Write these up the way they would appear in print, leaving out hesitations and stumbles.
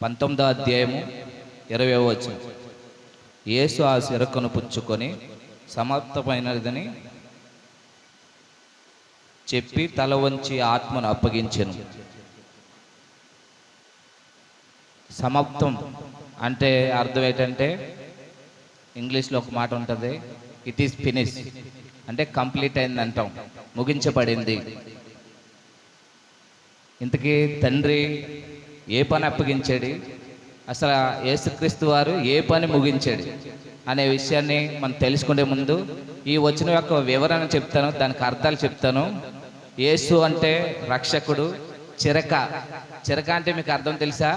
19వ అధ్యాయము 20వ వచనం. యేసు ఆ సిరకును పుచ్చుకొని సమాప్తమైనదని చెప్పి తల వంచి ఆత్మను అప్పగించెను. సమాప్తం అంటే అర్థం ఏంటంటే, ఇంగ్లీష్లో ఒక మాట ఉంటుంది, ఇట్ ఈస్ ఫినిష్ అంటే కంప్లీట్ అయింది అంటాం, ముగించబడింది. ఇంతకీ తండ్రి ఏ పని అప్పగించాడు, అసలు యేసుక్రీస్తు వారు ఏ పని ముగించాడు అనే విషయాన్ని మనం తెలుసుకునే ముందు ఈ వచనం యొక్క వివరణ చెప్తాను, దానికి అర్థాలు చెప్తాను. యేసు అంటే రక్షకుడు, చిరక. చిరక అంటే మీకు అర్థం తెలుసా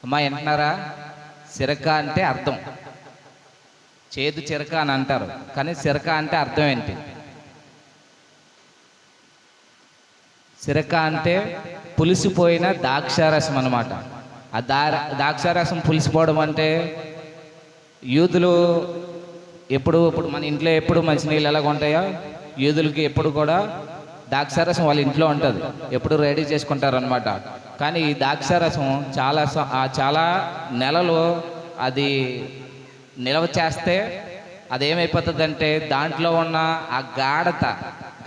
అమ్మా? వింటున్నారా? చిరక అంటే అర్థం, చేదు చిరక అని అంటారు, కానీ చిరక అంటే అర్థం ఏంటి? చిరక అంటే పులిసిపోయిన ద్రాక్షారసం అన్నమాట. ఆ ద్రాక్షారసం పులిసిపోవడం అంటే, యూదులు ఇప్పుడు మన ఇంట్లో ఎప్పుడు మంచినీళ్ళు ఎలాగ ఉంటాయో, యూదులకి ఎప్పుడు కూడా ద్రాక్షారసం వాళ్ళ ఇంట్లో ఉంటుంది, ఎప్పుడు రెడీ చేసుకుంటారు అనమాట. కానీ ఈ ద్రాక్షారసం చాలా నెలలు అది నిల్వ చేస్తే అదేమైపోతుందంటే, దాంట్లో ఉన్న ఆ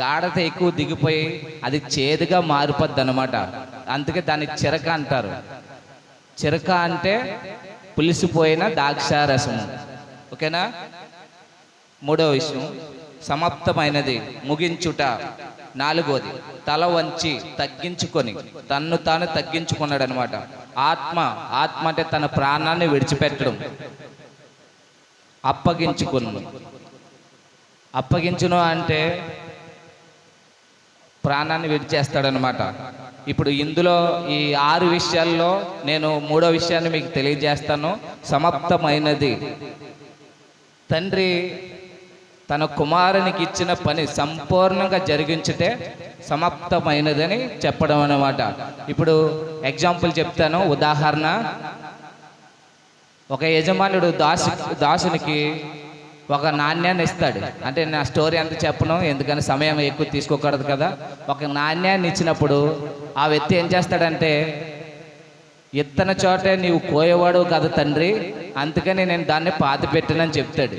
గాఢత ఎక్కువ దిగిపోయి అది చేదుగా మారిపోద్ది అనమాట. అందుకే దాన్ని చిరక అంటారు. చిరక అంటే పులిసిపోయిన ద్రాక్షారసము. ఓకేనా? 3వ విషయం సమాప్తమైనది, ముగించుట. 4వది తల వంచి తగ్గించుకొని, తన్ను తాను తగ్గించుకున్నాడు అనమాట. ఆత్మ అంటే తన ప్రాణాన్ని విడిచిపెట్టడం. అప్పగించును అంటే ప్రాణాన్ని విడిచేస్తాడనమాట. ఇప్పుడు ఇందులో ఈ 6 విషయాల్లో నేను 3వ విషయాన్ని మీకు తెలియజేస్తాను. సమాప్తమైనది. తండ్రి తన కుమారునికి ఇచ్చిన పని సంపూర్ణంగా జరిగించితే సమాప్తమైనదని చెప్పడం అన్నమాట. ఇప్పుడు ఎగ్జాంపుల్ చెప్తాను, ఉదాహరణ. ఒక యజమానుడు దాసునికి ఒక నాణ్యాన్ని ఇస్తాడు. అంటే నా స్టోరీ అంతా చెప్పను, ఎందుకని సమయం ఎక్కువ తీసుకోకూడదు కదా. ఒక నాణ్యాన్ని ఇచ్చినప్పుడు ఆ వ్యక్తి ఏం చేస్తాడంటే, ఇత్తన చోటే నీవు కోయేవాడు కదా తండ్రి, అందుకని నేను దాన్ని పాతి పెట్టనని చెప్తాడు.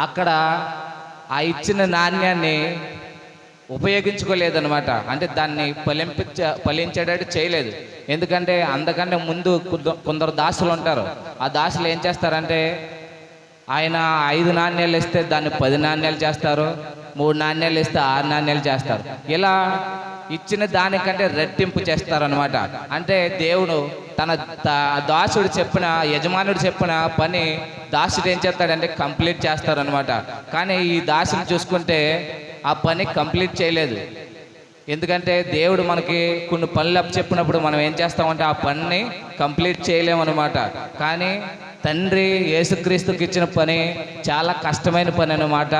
అక్కడ ఆ ఇచ్చిన నాణ్యాన్ని ఉపయోగించుకోలేదనమాట. అంటే దాన్ని ఫలించేటట్టు చేయలేదు. ఎందుకంటే అందుకంటే ముందు కొందరు దాసులు ఉంటారు. ఆ దాసులు ఏం చేస్తారంటే, ఆయన 5 నాణ్యాలు ఇస్తే దాన్ని 10 నాణ్యాలు చేస్తారు, 3 నాణ్యాలు ఇస్తే 6 నాణ్యాలు చేస్తారు. ఇలా ఇచ్చిన దానికంటే రెట్టింపు చేస్తారనమాట. అంటే దేవుడు తన యజమానుడు చెప్పిన పని దాసుడు ఏం చేస్తాడంటే కంప్లీట్ చేస్తారనమాట. కానీ ఈ దాసుని చూసుకుంటే ఆ పని కంప్లీట్ చేయలేదు. ఎందుకంటే దేవుడు మనకి కొన్ని పనులు చెప్పినప్పుడు మనం ఏం చేస్తామంటే ఆ పనిని కంప్లీట్ చేయలేమన్నమాట. కానీ తండ్రి యేసుక్రీస్తుకి ఇచ్చిన పని చాలా కష్టమైన పని అన్నమాట.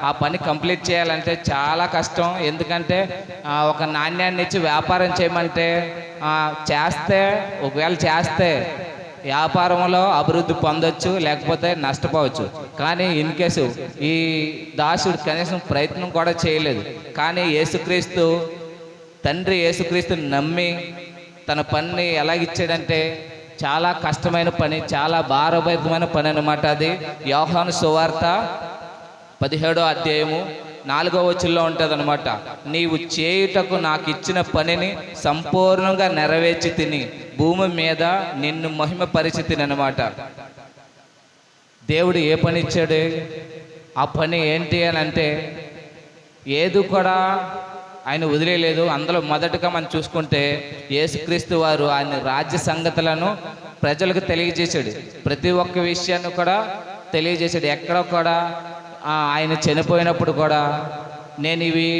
ఆ పని కంప్లీట్ చేయాలంటే చాలా కష్టం. ఎందుకంటే ఒక నాణ్యాన్ని ఇచ్చి వ్యాపారం చేయమంటే ఒకవేళ చేస్తే వ్యాపారంలో అభివృద్ధి పొందొచ్చు, లేకపోతే నష్టపోవచ్చు. కానీ ఇన్ కేసు ఈ దాసుడు కనీసం ప్రయత్నం కూడా చేయలేదు. కానీ తండ్రి యేసుక్రీస్తుని నమ్మి తన పనిని ఎలాగిచ్చాడంటే, చాలా కష్టమైన పని, చాలా భారభరితమైన పని అన్నమాట. అది యోహాను సువార్త 17వ అధ్యాయము 4వ వచనంలో ఉంటుంది అనమాట. నీవు చేయుటకు నాకు ఇచ్చిన పనిని సంపూర్ణంగా నెరవేర్చి తిని భూమి మీద నిన్ను మహిమపరిచి తిని అనమాట. దేవుడు ఏ పని ఇచ్చాడు? ఆ పని ఏంటి అని అంటే, ఏది కూడా ఆయన వదిలేదు. అందులో మొదటగా మనం చూసుకుంటే యేసుక్రీస్తు వారు ఆయన రాజ్య సంగతులను ప్రజలకు తెలియజేశాడు. ప్రతి ఒక్క విషయాన్ని కూడా తెలియజేశాడు. ఎక్కడ కూడా ఆయన చనిపోయినప్పుడు కూడా నేను ఇవి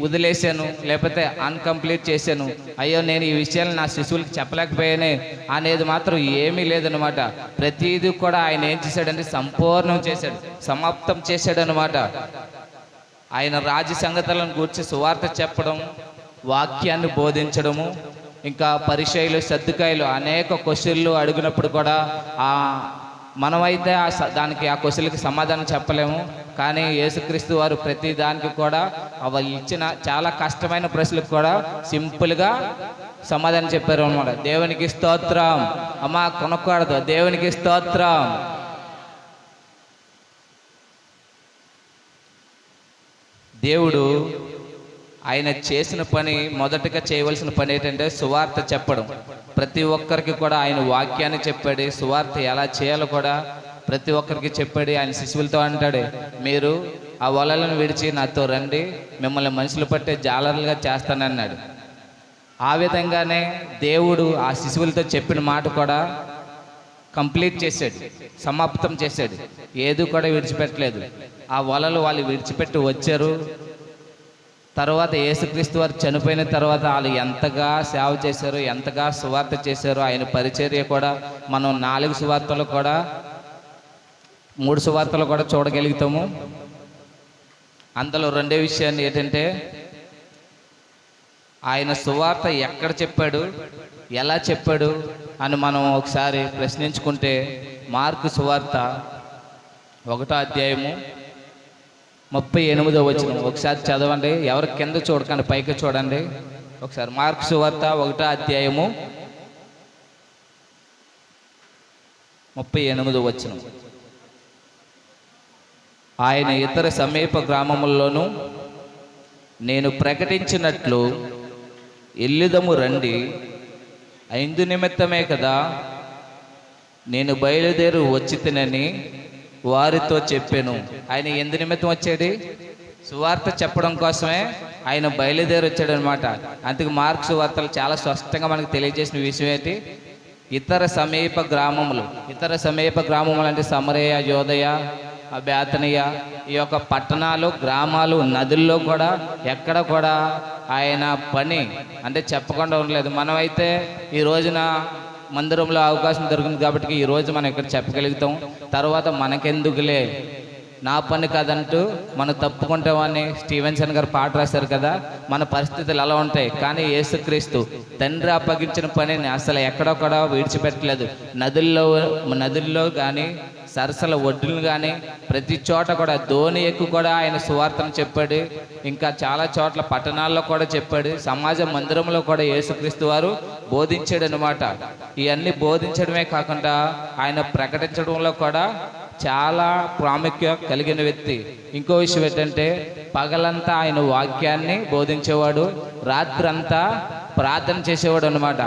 వదిలేశాను, లేకపోతే అన్కంప్లీట్ చేశాను, అయ్యో నేను ఈ విషయాలు నా శిశువులకు చెప్పలేకపోయానే అనేది మాత్రం ఏమీ లేదనమాట. ప్రతిదీ కూడా ఆయన ఏం చేశాడంటే సంపూర్ణం చేశాడు, సమాప్తం చేశాడు అనమాట. ఆయన రాజ్య సంగతులను గూర్చి సువార్త చెప్పడం, వాక్యాన్ని బోధించడము, ఇంకా పరిచయులు సద్దుకాయలు అనేక క్వశ్చన్లు అడిగినప్పుడు కూడా మనమైతే దానికి ఆ క్వశ్చన్లకి సమాధానం చెప్పలేము. కానీ యేసుక్రీస్తు వారు ప్రతి దానికి కూడా వాళ్ళు ఇచ్చిన చాలా కష్టమైన ప్రశ్నలకు కూడా సింపుల్గా సమాధానం చెప్పారు అన్నమాట. దేవునికి స్తోత్రం. అమ్మా కొనకూడదు, దేవునికి స్తోత్రం. దేవుడు ఆయన చేసిన పని, మొదటగా చేయవలసిన పని ఏంటంటే సువార్త చెప్పడం. ప్రతి ఒక్కరికి కూడా ఆయన వాక్యాన్ని చెప్పాడు, సువార్త ఎలా చేయాలో కూడా ప్రతి ఒక్కరికి చెప్పాడు. ఆయన శిశువులతో అంటాడు, మీరు ఆ వలలను విడిచి నాతో రండి, మిమ్మల్ని మనుషులు పట్టే జాలరులుగా చేస్తానన్నాడు. ఆ విధంగానే దేవుడు ఆ శిశువులతో చెప్పిన మాట కూడా కంప్లీట్ చేశాడు, సమాప్తం చేశాడు. ఏది కూడా విడిచిపెట్టలేదు. ఆ వలలు వాళ్ళు విడిచిపెట్టి వచ్చారు. తర్వాత యేసుక్రీస్తు వారు చనిపోయిన తర్వాత వాళ్ళు ఎంతగా సేవ చేశారు, ఎంతగా సువార్త చేశారు. ఆయన పరిచర్య కూడా మనం 4 సువార్తలు కూడా 3 సువార్తలు కూడా చూడగలుగుతాము. అందులో రెండో విషయాన్ని ఏంటంటే ఆయన సువార్త ఎక్కడ చెప్పాడు, ఎలా చెప్పాడు అని మనం ఒకసారి ప్రశ్నించుకుంటే, మార్కు సువార్త 1వ అధ్యాయము 38వ వచనం ఒకసారి చదవండి. ఎవరి కింద చూడకండి, పైకి చూడండి ఒకసారి. మార్కు సువార్త 1వ అధ్యాయము 38వ వచనం. ఆయన ఇతర సమీప గ్రామముల్లోనూ నేను ప్రకటించినట్లు ఎల్లుదము రండి, ఐందు నిమిత్తమే కదా నేను బయలుదేరి వచ్చి తినని వారితో చెప్పాను. ఆయన ఎందు నిమిత్తం వచ్చాడు? సువార్త చెప్పడం కోసమే ఆయన బయలుదేరి వచ్చాడు అనమాట. అందుకు మార్కు సువార్తలు చాలా స్పష్టంగా మనకు తెలియజేసిన విషయం ఏంటి? ఇతర సమీప గ్రామములు. ఇతర సమీప గ్రామములు అంటే సమరయ, యోదయ, బేతనియ, ఈ యొక్క పట్టణాలు, గ్రామాలు, నదుల్లో కూడా ఎక్కడ కూడా ఆయన పని అంటే చెప్పకుండా ఉండలేదు. మనమైతే ఈ రోజున మందిరంలో అవకాశం దొరికింది కాబట్టి ఈరోజు మనం ఇక్కడ చెప్పగలుగుతాం. తర్వాత మనకెందుకులే, నా పని కాదంటూ మనం తప్పుకుంటామని స్టీవెన్సన్ గారు పాట రాశారు కదా. మన పరిస్థితులు అలా ఉంటాయి. కానీ యేసుక్రీస్తు తండ్రి అప్పగించిన పనిని అసలు ఎక్కడొక్కడ విడిచిపెట్టలేదు. నదుల్లో కానీ, సరస్సుల ఒడ్డులు కానీ, ప్రతి చోట కూడా ధోని ఎక్కువ కూడా ఆయన సువార్తను చెప్పాడు. ఇంకా చాలా చోట్ల పట్టణాల్లో కూడా చెప్పాడు. సమాజ మందిరంలో కూడా యేసుక్రీస్తు వారు బోధించాడు అనమాట. ఇవన్నీ బోధించడమే కాకుండా ఆయన ప్రకటించడంలో కూడా చాలా ప్రాముఖ్యం కలిగిన వ్యక్తి. ఇంకో విషయం ఏంటంటే పగలంతా ఆయన వాక్యాన్ని బోధించేవాడు, రాత్రి అంతా ప్రార్థన చేసేవాడు అనమాట.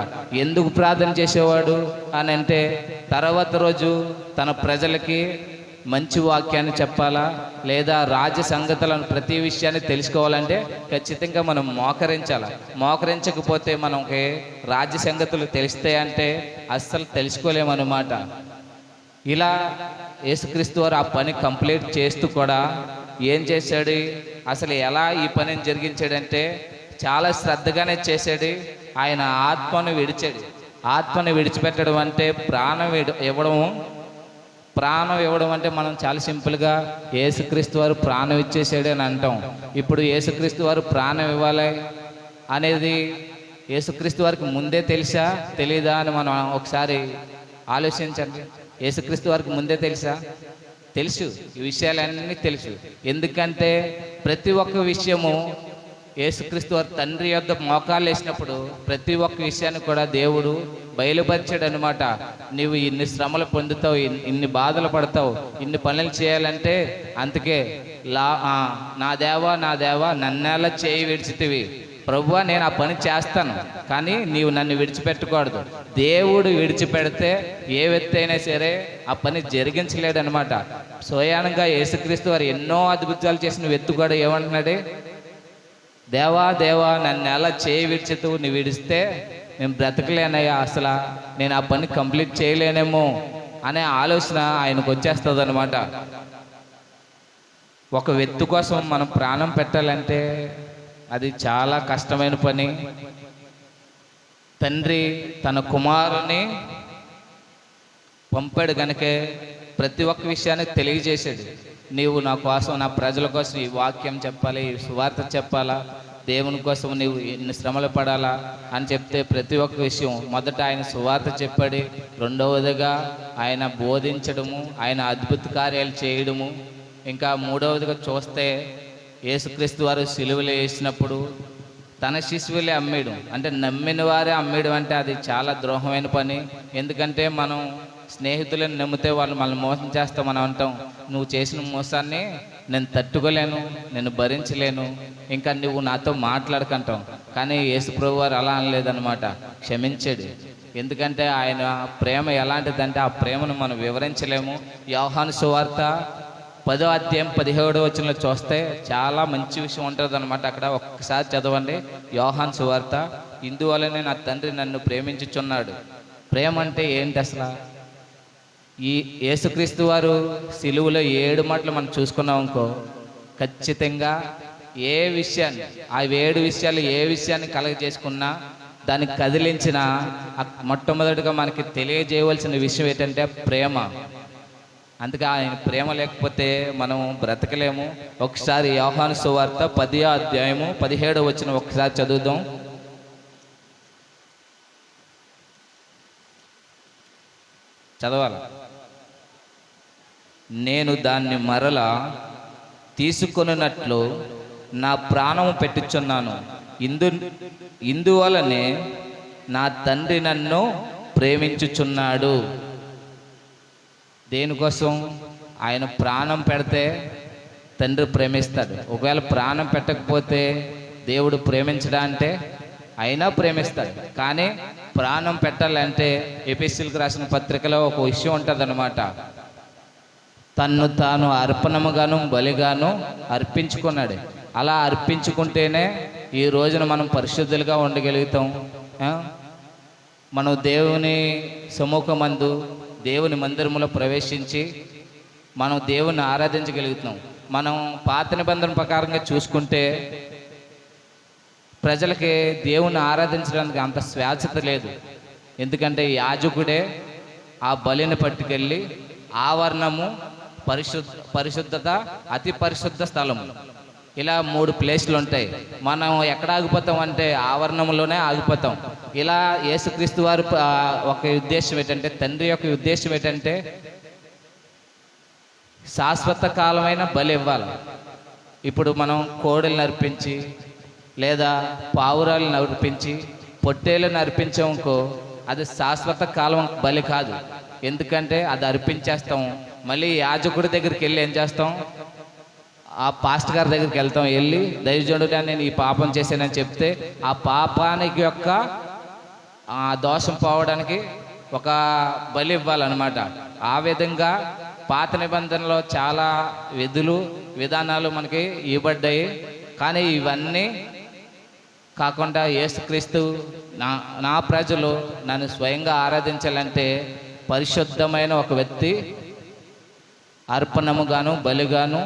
ఎందుకు ప్రార్థన చేసేవాడు అని అంటే, తర్వాత రోజు తన ప్రజలకి మంచి వాక్యాన్ని చెప్పాలా, లేదా రాజ్య సంగతులను ప్రతి విషయాన్ని తెలుసుకోవాలంటే ఖచ్చితంగా మనం మోకరించాలి. మోకరించకపోతే మనకి రాజ్య సంగతులు తెలుస్తాయంటే అస్సలు తెలుసుకోలేమన్నమాట. ఇలా యేసుక్రీస్తు వారు ఆ పని కంప్లీట్ చేస్తూ కూడా ఏం చేశాడు, అసలు ఎలా ఈ పనిని జరిగించాడంటే చాలా శ్రద్ధగానే చేశాడు. ఆయన ఆత్మను విడిచాడు. ఆత్మను విడిచిపెట్టడం అంటే ప్రాణం ఇవ్వడం అంటే మనం చాలా సింపుల్గా యేసుక్రీస్తు వారు ప్రాణం ఇచ్చేసాడు అని అంటాం. ఇప్పుడు యేసుక్రీస్తు వారు ప్రాణం ఇవ్వాలి అనేది యేసుక్రీస్తు వారికి ముందే తెలుసా, తెలీదా అని మనం ఒకసారి ఆలోచించండి. యేసుక్రీస్తు వారికి ముందే తెలుసా? తెలుసు. ఈ విషయాలన్నీ తెలుసు. ఎందుకంటే ప్రతి ఒక్క విషయము యేసుక్రీస్తు వారు తండ్రి యొద్ద మోకాలు వేసినప్పుడు ప్రతి ఒక్క విషయాన్ని కూడా దేవుడు బయలుపరిచాడు అనమాట. నీవు ఇన్ని శ్రమలు పొందుతావు, ఇన్ని బాధలు పడతావు, ఇన్ని పనులు చేయాలంటే అందుకే నా దేవా నన్నేలా చేయి విడిచితివి, ప్రభువా నేను ఆ పని చేస్తాను, కానీ నీవు నన్ను విడిచిపెట్టకూడదు. దేవుడు విడిచిపెడితే ఏ వ్యక్తి అయినా సరే ఆ పని జరిగించలేడు అనమాట. స్వయానంగా యేసుక్రీస్తు వారు ఎన్నో అద్భుతాలు చేసిన వ్యక్తి కూడా ఏమంటున్నాడు, దేవా నన్ను ఎలా చేయి విడిచితూ నువ్వు విడిస్తే నేను బ్రతకలేనయ్యా, అసలు నేను ఆ పని కంప్లీట్ చేయలేనేమో అనే ఆలోచన ఆయనకు వచ్చేస్తుంది అనమాట. ఒక వ్యక్తి కోసం మనం ప్రాణం పెట్టాలంటే అది చాలా కష్టమైన పని. తండ్రి తన కుమారుని పంపాడు కనుకే ప్రతి ఒక్క విషయాన్ని తెలియజేశాడు. నీవు నా కోసం, నా ప్రజల కోసం ఈ వాక్యం చెప్పాలి, ఈ సువార్త చెప్పాలా, దేవుని కోసం నీవు ఎన్ని శ్రమలు పడాలా అని చెప్తే ప్రతి ఒక్క విషయం మొదట ఆయన సువార్త చెప్పాడు. రెండవదిగా ఆయన బోధించడము, ఆయన అద్భుత కార్యాలు చేయడము. ఇంకా మూడవదిగా చూస్తే యేసుక్రీస్తు వారు సిలువలో వేసినప్పుడు తన శిశువులే అమ్మేయడం, అంటే నమ్మిన వారే అమ్మేయడం అంటే అది చాలా ద్రోహమైన పని. ఎందుకంటే మనం స్నేహితులను నమ్మితే వాళ్ళు మనల్ని మోసం చేస్తాం. మనం అంటాం, నువ్వు చేసిన మోసాన్ని నేను తట్టుకోలేను, నేను భరించలేను, ఇంకా నువ్వు నాతో మాట్లాడకంటాం. కానీ యేసుప్రభు వారు అలా అనలేదన్నమాట, క్షమించాడు. ఎందుకంటే ఆయన ప్రేమ ఎలాంటిదంటే ఆ ప్రేమను మనం వివరించలేము. యోహాను సువార్త 10వ అధ్యాయం 17వ వచనంలో చూస్తే చాలా మంచి విషయం ఉంటుంది అనమాట. అక్కడ ఒక్కసారి చదవండి. యోహాను సువార్త, ఇందువల్లనే నా తండ్రి నన్ను ప్రేమించుచున్నాడు. ప్రేమ అంటే ఏంటి అసలు? ఈ యేసుక్రీస్తు వారు సిలువలో 7 మాటలు మనం చూసుకున్నాం అనుకో, ఖచ్చితంగా ఏ విషయాన్ని, ఆ 7 విషయాలు ఏ విషయాన్ని కలగజేసుకున్నా దాన్ని కదిలించిన మొట్టమొదటిగా మనకి తెలియజేయవలసిన విషయం ఏంటంటే ప్రేమ. అందుకే ఆయన ప్రేమ లేకపోతే మనం బ్రతకలేము. ఒకసారి యోహాను సువార్త 10వ అధ్యాయము 17వ వచనం ఒకసారి చదువుదాం. చదవాలి. నేను దాన్ని మరలా తీసుకొనున్నట్లు నా ప్రాణము పెట్టుచున్నాను. ఇందువలనే నా తండ్రి నన్ను ప్రేమించుచున్నాడు. దేనికోసం? ఆయన ప్రాణం పెడితే తండ్రి ప్రేమిస్తాడు. ఒకవేళ ప్రాణం పెట్టకపోతే దేవుడు ప్రేమించడా అంటే అయినా ప్రేమిస్తాడు. కానీ ప్రాణం పెట్టాలంటే ఎఫెసీయులకు రాసిన పత్రికలో ఒక విషయం ఉంటుంది అన్నమాట. తన్ను తాను అర్పణముగాను బలిగాను అర్పించుకున్నాడు. అలా అర్పించుకుంటేనే ఈ రోజున మనం పరిశుద్ధులుగా ఉండగలుగుతాం. మనం దేవుని సముఖమందు దేవుని మందిరములో ప్రవేశించి మనం దేవుని ఆరాధించగలుగుతున్నాం. మనం పాత నిబంధన ప్రకారంగా చూసుకుంటే ప్రజలకి దేవుని ఆరాధించడానికి అంత స్వేచ్ఛత లేదు. ఎందుకంటే యాజకుడే ఆ బలిని పట్టుకెళ్ళి ఆవరణము, పరిశుద్ధత, అతి పరిశుద్ధ స్థలము, ఇలా 3 ప్లేస్లు ఉంటాయి. మనం ఎక్కడ ఆగిపోతాం అంటే ఆవరణంలోనే ఆగిపోతాం. ఇలా యేసుక్రీస్తు వారు ఒక ఉద్దేశం ఏంటంటే, తండ్రి యొక్క ఉద్దేశం ఏంటంటే శాశ్వత కాలమైన బలి ఇవ్వాలి. ఇప్పుడు మనం కోడెలను అర్పించి లేదా పావురాలను అర్పించి పొట్టేలను అర్పించామనుకో, అది శాశ్వత కాలం బలి కాదు. ఎందుకంటే అది అర్పించేస్తాం, మళ్ళీ యాజకుడి దగ్గరికి వెళ్ళి ఏం చేస్తాం, ఆ పాస్టర్ గారి దగ్గరికి వెళ్తాం. వెళ్ళి దైవజనుడిగా నేను ఈ పాపం చేశానని చెప్తే ఆ పాపానికి యొక్క దోషం పోవడానికి ఒక బలి ఇవ్వాలన్నమాట. ఆ విధంగా పాత నిబంధనలో చాలా విధానాలు మనకి ఇవ్వబడ్డాయి. కానీ ఇవన్నీ కాకుండా యేసుక్రీస్తు నా ప్రజలు నన్ను స్వయంగా ఆరాధించాలంటే పరిశుద్ధమైన ఒక వ్యక్తి అర్పణముగాను బలిగాను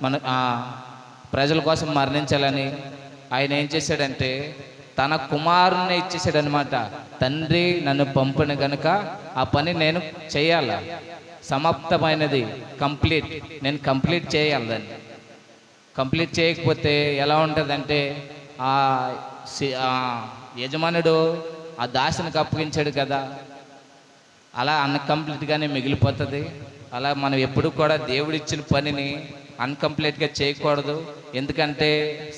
మన ప్రజల కోసం మరణించాలని ఆయన ఏం చేశాడంటే తన కుమారుని ఇచ్చేసాడనమాట. తండ్రి నన్ను పంపిన గనుక ఆ పని నేను చేయాల, సమాప్తమైనది, నేను కంప్లీట్ చేయాలి. దాన్ని కంప్లీట్ చేయకపోతే ఎలా ఉంటుందంటే ఆ యజమానుడు ఆ దాసునికి అప్పగించాడు కదా, అలా అన్కంప్లీట్గానే మిగిలిపోతుంది. అలా మనం ఎప్పుడు కూడా దేవుడిచ్చిన పనిని అన్కంప్లీట్గా చేయకూడదు. ఎందుకంటే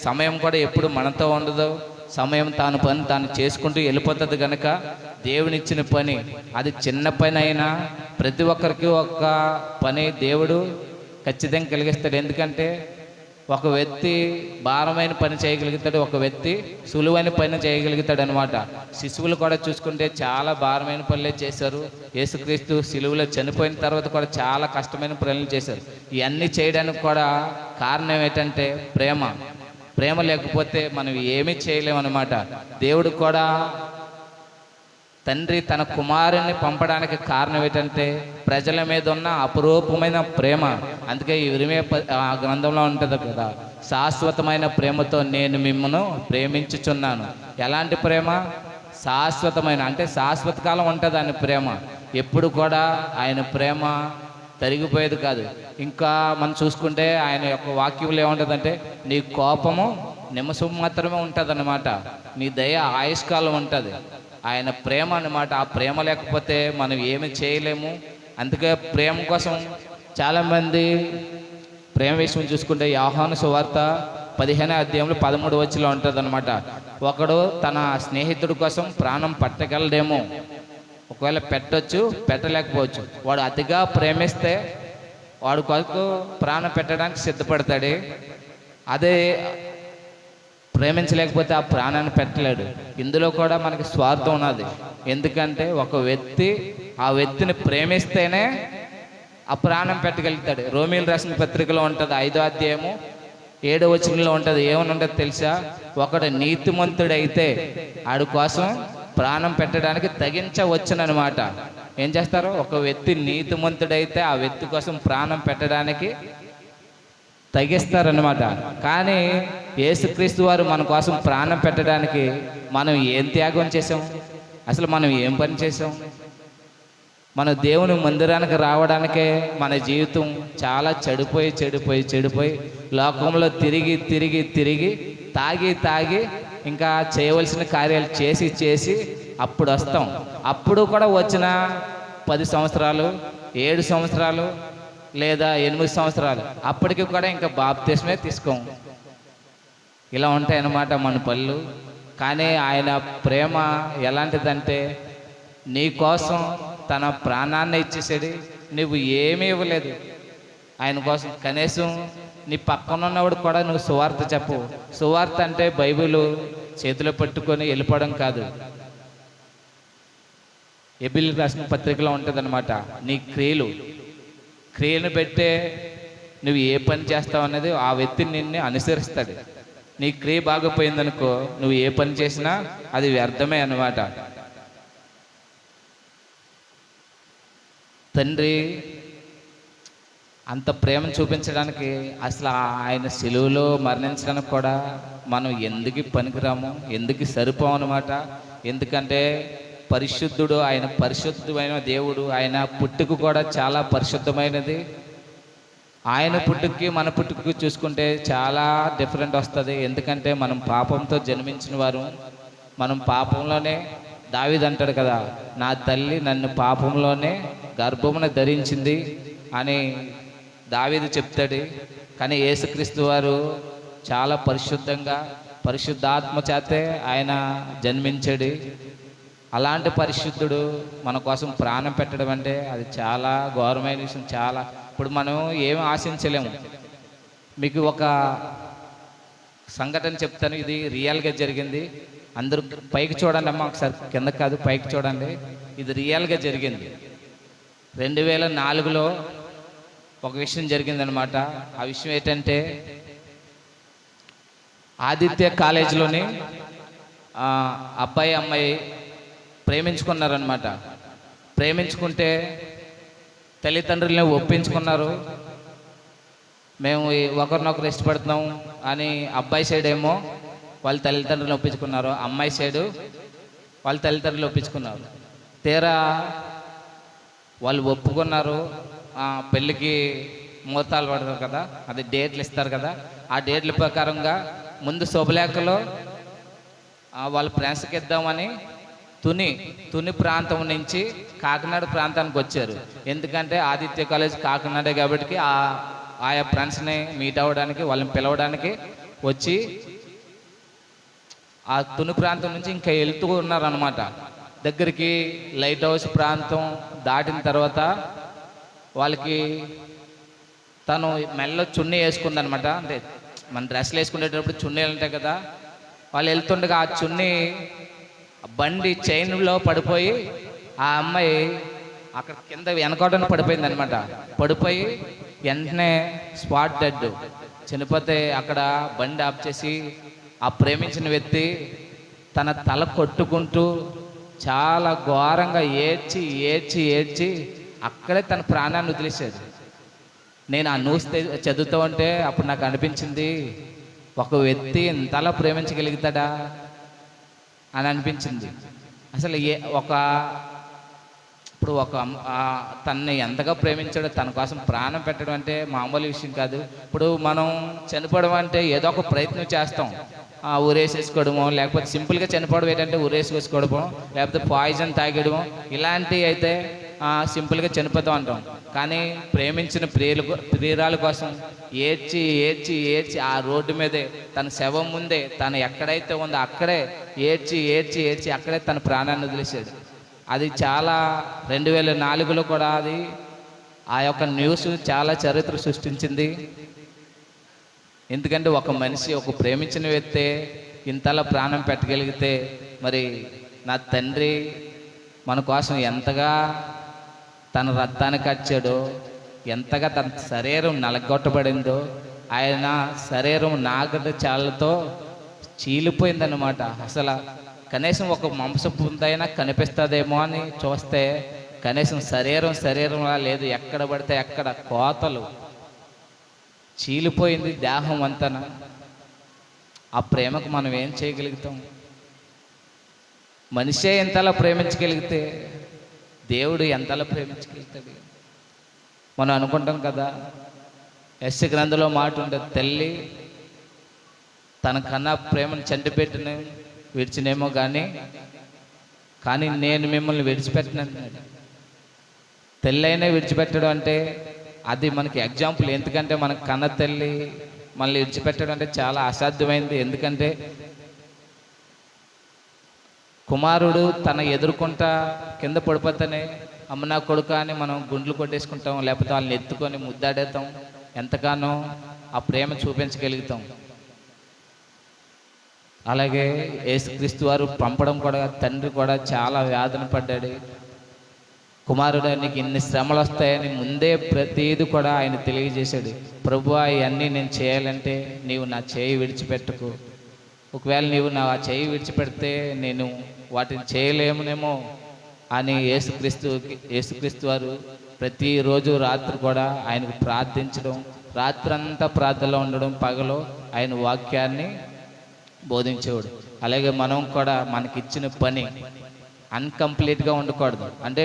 సమయం కూడా ఎప్పుడు మనతో ఉండదు. సమయం తాను చేసుకుంటూ వెళ్ళిపోతుంది కనుక దేవునిచ్చిన పని అది చిన్న పని అయినా ప్రతి ఒక్కరికి ఒక పని దేవుడు ఖచ్చితంగా కలిగిస్తాడు. ఎందుకంటే ఒక వ్యక్తి భారమైన పని చేయగలుగుతాడు, ఒక వ్యక్తి సులువైన పని చేయగలుగుతాడు అనమాట. శిశువులు కూడా చూసుకుంటే చాలా భారమైన పనులే చేశారు. యేసుక్రీస్తు సిలువలో చనిపోయిన తర్వాత కూడా చాలా కష్టమైన పనులు చేశారు. ఇవన్నీ చేయడానికి కూడా కారణం ఏంటంటే ప్రేమ లేకపోతే మనం ఏమీ చేయలేమన్నమాట. దేవుడు కూడా తండ్రి తన కుమారుని పంపడానికి కారణం ఏంటంటే ప్రజల మీద ఉన్న అపురూపమైన ప్రేమ. అందుకే ఈ ఇర్మియా గ్రంథంలో ఉంటుంది కదా, శాశ్వతమైన ప్రేమతో నేను మిమ్మల్ని ప్రేమించుచున్నాను. ఎలాంటి ప్రేమ? శాశ్వతమైన, అంటే శాశ్వత కాలం ఉంటుంది ఆయన ప్రేమ. ఎప్పుడు కూడా ఆయన ప్రేమ తరిగిపోయేది కాదు. ఇంకా మనం చూసుకుంటే ఆయన యొక్క వాక్యంలో ఏముంటుందంటే నీ కోపము నిమిషం మాత్రమే ఉంటుంది అన్నమాట, నీ దయ ఆయుష్కాలం ఉంటుంది. ఆయన ప్రేమ అన్నమాట. ఆ ప్రేమ లేకపోతే మనం ఏమి చేయలేము. అందుకే ప్రేమ కోసం చాలామంది ప్రేమ విషయం చూసుకుంటే యోహాను సువార్త 15వ అధ్యాయంలో 13 వచనంలో ఉంటుంది అనమాట. ఒకడు తన స్నేహితుడి కోసం ప్రాణం పట్టగలడేమో, ఒకవేళ పెట్టొచ్చు, పెట్టలేకపోవచ్చు. వాడు అతిగా ప్రేమిస్తే వాడు కొరకు ప్రాణం పెట్టడానికి సిద్ధపడతాడు. అదే ప్రేమించలేకపోతే ఆ ప్రాణాన్ని పెట్టలేడు. ఇందులో కూడా మనకి స్వార్థం ఉన్నది. ఎందుకంటే ఒక వ్యక్తి ఆ వ్యక్తిని ప్రేమిస్తేనే ఆ ప్రాణం పెట్టగలుగుతాడు. రోమీయులు రాసిన పత్రికలో ఉంటుంది, 5వ అధ్యాయము 7వ వచనంలో ఉంటుంది. ఏమని ఉంటుంది తెలుసా? ఒకడు నీతిమంతుడైతే ఆడి కోసం ప్రాణం పెట్టడానికి తెగించవచ్చునమాట. ఏం చేస్తారు? ఒక వ్యక్తి నీతిమంతుడైతే ఆ వ్యక్తి కోసం ప్రాణం పెట్టడానికి తగ్గిస్తారనమాట. కానీ యేసుక్రీస్తు వారు మన కోసం ప్రాణం పెట్టడానికి మనం ఏం త్యాగం చేసాం? అసలు మనం ఏం పని చేసాం? మన దేవుని మందిరానికి రావడానికే మన జీవితం చాలా చెడిపోయి లోకంలో తిరిగి తాగి ఇంకా చేయవలసిన కార్యాలు చేసి అప్పుడు వస్తాం. అప్పుడు కూడా వచ్చిన 10 సంవత్సరాలు, 7 సంవత్సరాలు లేదా 8 సంవత్సరాలు, అప్పటికి కూడా ఇంకా బాప్తిస్మే తీసుకోం. ఇలా ఉంటాయన్నమాట మన పనులు. కానీ ఆయన ప్రేమ ఎలాంటిదంటే, నీ కోసం తన ప్రాణాన్ని ఇచ్చేసాడు. నువ్వు ఏమీ ఇవ్వలేదు ఆయన కోసం. కనీసం నీ పక్కన ఉన్నవాడు కూడా నువ్వు సువార్త చెప్పు. సువార్త అంటే బైబిల్ చేతిలో పట్టుకొని వెళ్ళిపోవడం కాదు. హెబ్రీయులకు రాసిన పత్రికలో ఉంటుందన్నమాట. నీ క్రియను పెట్టే నువ్వు ఏ పని చేస్తావు అనేది ఆ వ్యక్తి నిన్ను అనుసరిస్తాడు. నీ క్రియ బాగపోయిందనుకో, నువ్వు ఏ పని చేసినా అది వ్యర్థమే అన్నమాట. తండ్రి అంత ప్రేమను చూపించడానికి అసలు ఆయన సిలువలో మరణించడానికి కూడా మనం ఎందుకు పనికిరాము, ఎందుకు సరిపోమన్నమాట. ఎందుకంటే పరిశుద్ధుడు, ఆయన పరిశుద్ధమైన దేవుడు. ఆయన పుట్టుకు కూడా చాలా పరిశుద్ధమైనది. ఆయన పుట్టుకి మన పుట్టుకు చూసుకుంటే చాలా డిఫరెంట్ వస్తుంది. ఎందుకంటే మనం పాపంతో జన్మించిన వారు. మనం పాపంలోనే, దావీదు అంటాడు కదా, నా తల్లి నన్ను పాపంలోనే గర్భమున ధరించింది అని దావీదు చెప్తాడు. కానీ యేసుక్రీస్తు వారు చాలా పరిశుద్ధంగా, పరిశుద్ధాత్మ చేతే ఆయన జన్మించాడు. అలాంటి పరిశుద్ధుడు మన కోసం ప్రాణం పెట్టడం అంటే అది చాలా ఘోరమైన విషయం. చాలా ఇప్పుడు మనం ఏమి ఆశించలేము. మీకు ఒక సంఘటన చెప్తాను, ఇది రియల్గా జరిగింది. అందరూ పైకి చూడండి అమ్మా, ఒకసారి కింద కాదు పైకి చూడండి. ఇది రియల్గా జరిగింది. 2004లో ఒక విషయం జరిగిందనమాట. ఆ విషయం ఏంటంటే, ఆదిత్య కాలేజీలోని అబ్బాయి అమ్మాయి ప్రేమించుకున్నారనమాట. ప్రేమించుకుంటే తల్లిదండ్రులని ఒప్పించుకున్నారు. మేము ఒకరినొకరు ఇష్టపడుతున్నాం అని అబ్బాయి సైడ్ ఏమో వాళ్ళ తల్లిదండ్రులను ఒప్పించుకున్నారు, అమ్మాయి సైడు వాళ్ళ తల్లిదండ్రులు ఒప్పించుకున్నారు. తీరా వాళ్ళు ఒప్పుకున్నారు. పెళ్ళికి ముహూర్తాలు పడతారు కదా, అది డేట్లు ఇస్తారు కదా, ఆ డేట్ల ప్రకారంగా ముందు శుభలేఖలో వాళ్ళ ఫ్రెండ్స్కి ఇద్దామని తుని ప్రాంతం నుంచి కాకినాడ ప్రాంతానికి వచ్చారు. ఎందుకంటే ఆదిత్య కాలేజ్ కాకినాడే కాబట్టి ఆయా ఫ్రెండ్స్ని మీట్ అవ్వడానికి, వాళ్ళని పిలవడానికి వచ్చి ఆ తుని ప్రాంతం నుంచి ఇంకా వెళ్తూ ఉన్నారనమాట. దగ్గరికి లైట్ హౌస్ ప్రాంతం దాటిన తర్వాత వాళ్ళకి తను మెల్ల చున్నీ వేసుకుందనమాట. అంటే మన డ్రెస్సులు వేసుకునేటప్పుడు చున్నీలు ఉంటాయి కదా, వాళ్ళు వెళ్తుండగా ఆ చున్నీ బండి చైన్లో పడిపోయి ఆ అమ్మాయి అక్కడ కింద వెనకాడని పడిపోయింది అనమాట. పడిపోయి వెంటనే స్పాట్ డెడ్ చనిపోతే అక్కడ బండి ఆఫ్ చేసి ఆ ప్రేమించిన వ్యక్తి తన తల కొట్టుకుంటూ చాలా ఘోరంగా ఏడ్చి అక్కడే తన ప్రాణాన్ని వదిలేసేది. నేను ఆ న్యూస్ చదువుతూ ఉంటే అప్పుడు నాకు అనిపించింది, ఒక వ్యక్తి ఇంతలా ప్రేమించగలుగుతాడా అని అనిపించింది. అసలు ఇప్పుడు తనని ఎంతగా ప్రేమించాడో, తన కోసం ప్రాణం పెట్టడం అంటే మామూలు విషయం కాదు. ఇప్పుడు మనం చనిపోవడం అంటే ఏదో ఒక ప్రయత్నం చేస్తాం, ఊరేసేసుకోవడమో, లేకపోతే సింపుల్గా చనిపోవడం ఏంటంటే ఊరేసేసుకోవడమో, లేకపోతే పాయిజన్ తాగడమో, ఇలాంటివి అయితే సింపుల్గా చనిపోతాం అంటాం. కానీ ప్రేమించిన ప్రియురాల కోసం ఏడ్చి ఏడ్చి ఏడ్చి ఆ రోడ్డు మీదే తన శవం ముందే తను ఎక్కడైతే ఉందో అక్కడే ఏడ్చి ఏడ్చి ఏడ్చి అక్కడే తన ప్రాణాన్ని వదిలేశాడు. అది చాలా 2004లో కూడా అది ఆ యొక్క న్యూస్ చాలా చరిత్ర సృష్టించింది. ఎందుకంటే ఒక మనిషి, ఒక ప్రేమించిన వ్యక్తే ఇంతలా ప్రాణం పెట్టగలిగితే మరి నా తండ్రి మన కోసం ఎంతగా తన రక్తాన్ని కచ్చాడో, ఎంతగా తన శరీరం నలగొట్టబడిందో, ఆయన శరీరం నాగడ చాలతో చీలిపోయిందన్నమాట. అసలు కనీసం ఒక మాంసపుంతైనా కనిపిస్తుందేమో అని చూస్తే కనీసం శరీరంలా లేదు. ఎక్కడ పడితే ఎక్కడ కోతలు, చీలిపోయింది దేహం అంతన. ఆ ప్రేమకు మనం ఏం చేయగలుగుతాం? మనిషే ఎంతలా ప్రేమించగలిగితే దేవుడు ఎంతలా ప్రేమించగలుగుతాడు? మనం అనుకుంటాం కదా, యెషయా గ్రంథంలో మాట ఉండదు, తల్లి తన కన్నా ప్రేమను చంటిపెట్టిన విడిచినేమో కానీ నేను మిమ్మల్ని విడిచిపెట్టినన్నాడు. తల్లి విడిచిపెట్టడం అంటే అది మనకి ఎగ్జాంపుల్. ఎందుకంటే మన కన్న తల్లి మనల్ని విడిచిపెట్టడం అంటే చాలా అసాధ్యమైంది. ఎందుకంటే కుమారుడు తన ఎదుర్కొంటా కింద పడిపోతేనే అమ్మ నా కొడుకు అని మనం గుండ్లు కొట్టేసుకుంటాం, లేకపోతే వాళ్ళని ఎత్తుకొని ముద్దాడేస్తాం. ఎంతగానో ఆ ప్రేమ చూపించగలుగుతాం. అలాగే యేసుక్రీస్తు వారు పంపడం కూడా, తండ్రి కూడా చాలా వేదన పడ్డాడు. కుమారుడు నీకు ఇన్ని శ్రమలు వస్తాయని ముందే ప్రతిదీ కూడా ఆయన తెలియజేశాడు. ప్రభువా ఇవన్నీ నేను చేయాలంటే నీవు నా చేయి విడిచిపెట్టకు. ఒకవేళ నీవు నా చేయి నేను వాటిని చేయలేమునేమో అని యేసుక్రీస్తు వారు ప్రతిరోజు రాత్రి కూడా ఆయనకు ప్రార్థించడం, రాత్రంతా ప్రార్థనలో ఉండడం, పగలో ఆయన వాక్యాన్ని బోధించేవాడు. అలాగే మనం కూడా మనకిచ్చిన పని అన్కంప్లీట్గా ఉండకూడదు. అంటే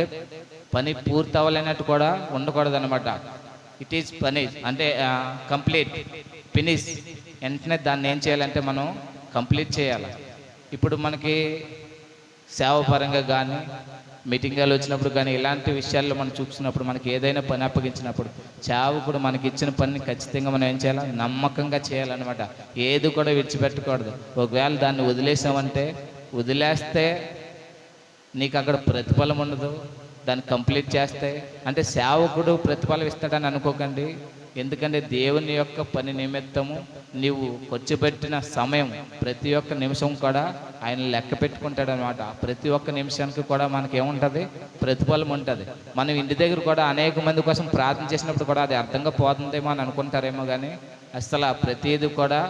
పని పూర్తి అవ్వలేనట్టు కూడా ఉండకూడదు అనమాట. ఇట్ ఈజ్ ఫినిష్ అంటే కంప్లీట్ ఫినిష్. వెంటనే దాన్ని ఏం చేయాలంటే మనం కంప్లీట్ చేయాలి. ఇప్పుడు మనకి సేవపరంగా కానీ, మీటింగ్లు వచ్చినప్పుడు కానీ, ఇలాంటి విషయాల్లో మనం చూసినప్పుడు, మనకి ఏదైనా పని అప్పగించినప్పుడు సేవకుడు మనకి ఇచ్చిన పనిని ఖచ్చితంగా మనం ఏం చేయాలి? నమ్మకంగా చేయాలన్నమాట. ఏది కూడా విడిచిపెట్టకూడదు. ఒకవేళ దాన్ని వదిలేస్తే నీకు అక్కడ ప్రతిఫలం ఉండదు. దాన్ని కంప్లీట్ చేస్తే అంటే సేవకుడు ప్రతిఫలం ఇస్తాడని అనుకోకండి. ఎందుకంటే దేవుని యొక్క పని నిమిత్తము నీవు ఖర్చు పెట్టిన సమయం ప్రతి ఒక్క నిమిషం కూడా ఆయన లెక్క పెట్టుకుంటాడు అనమాట. ప్రతి ఒక్క నిమిషానికి కూడా మనకి ఏముంటుంది? ప్రతిఫలం ఉంటుంది. మనం ఇంటి దగ్గర కూడా అనేక మంది కోసం ప్రార్థన చేసినప్పుడు కూడా అది అర్థంగా పోతుందేమో అని అనుకుంటారేమో, కానీ అసలు ప్రతిదీ కూడా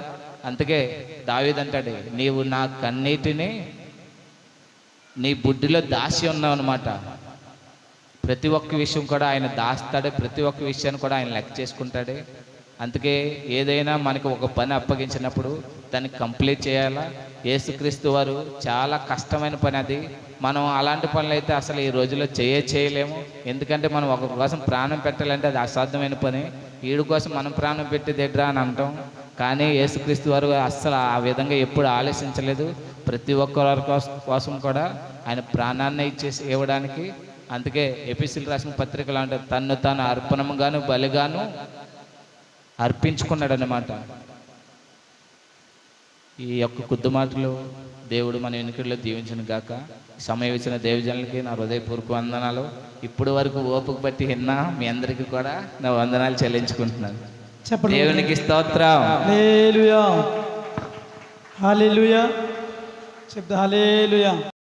అందుకే దావీదు అంటాడు, నీవు నా కన్నీటిని నీ బుడ్డిలో దాచి ఉన్నావు అనమాట. ప్రతి ఒక్క విషయం కూడా ఆయన దాస్తాడు. ప్రతి ఒక్క విషయాన్ని కూడా ఆయన లెక్క చేసుకుంటాడు. అందుకే ఏదైనా మనకు ఒక పని అప్పగించినప్పుడు దాన్ని కంప్లీట్ చేయాలా. యేసుక్రీస్తు వారు చాలా కష్టమైన పని అది. మనం అలాంటి పనులు అయితే అసలు ఈ రోజుల్లో చేయలేము. ఎందుకంటే మనం ఒక కోసం ప్రాణం పెట్టాలంటే అది అసాధ్యమైన పని. వీడి కోసం మనం ప్రాణం పెట్టేదేట్రా అని అంటాం. కానీ యేసుక్రీస్తు వారు అస్సలు ఆ విధంగా ఎప్పుడు ఆలోచించలేదు. ప్రతి ఒక్కరి కోసం కూడా ఆయన ప్రాణాన్ని ఇవ్వడానికి. అందుకే ఎపిసిల్ రాసిన పత్రికలు అంటారు, తన్ను తాను అర్పణముగాను బలిగాను అర్పించుకున్నాడు అన్నమాట. ఈ యొక్క కొద్ది మాటలు దేవుడు మన వెనుకల్లో దీవించిన గాక. సమయం ఇచ్చిన దేవజనులకి నా హృదయపూర్వక వందనాలు. ఇప్పుడు వరకు ఓపిక బట్టి విన్నా మీ అందరికీ కూడా నా వందనాలు చెల్లించుకుంటున్నాను. దేవునికి స్తోత్రం. హల్లెలూయా, హల్లెలూయా, చెప్తా హల్లెలూయా.